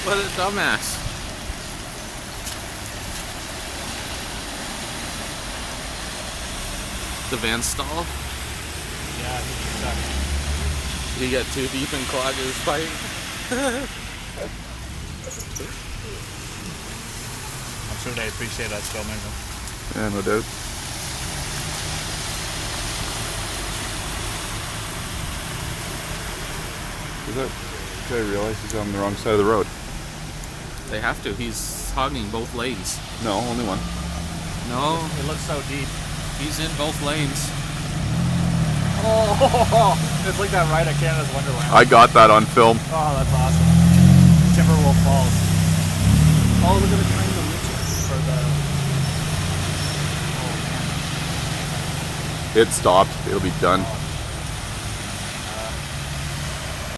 What a dumbass. The van stall? Yeah, he's stuck. You get too deep and clog his pipe. I'm sure they appreciate us filming them. Yeah, no doubt. Is that guy realize he's on the wrong side of the road? They have to. He's hogging both lanes. No, only one. No, It looks so deep. he's in both lanes. Oh, it's like that ride at Canada's Wonderland. I got that on film. Oh, that's awesome. Timberwolf Falls. Oh, look at the train of witches for the. Oh man. It stopped. It'll be done. Oh,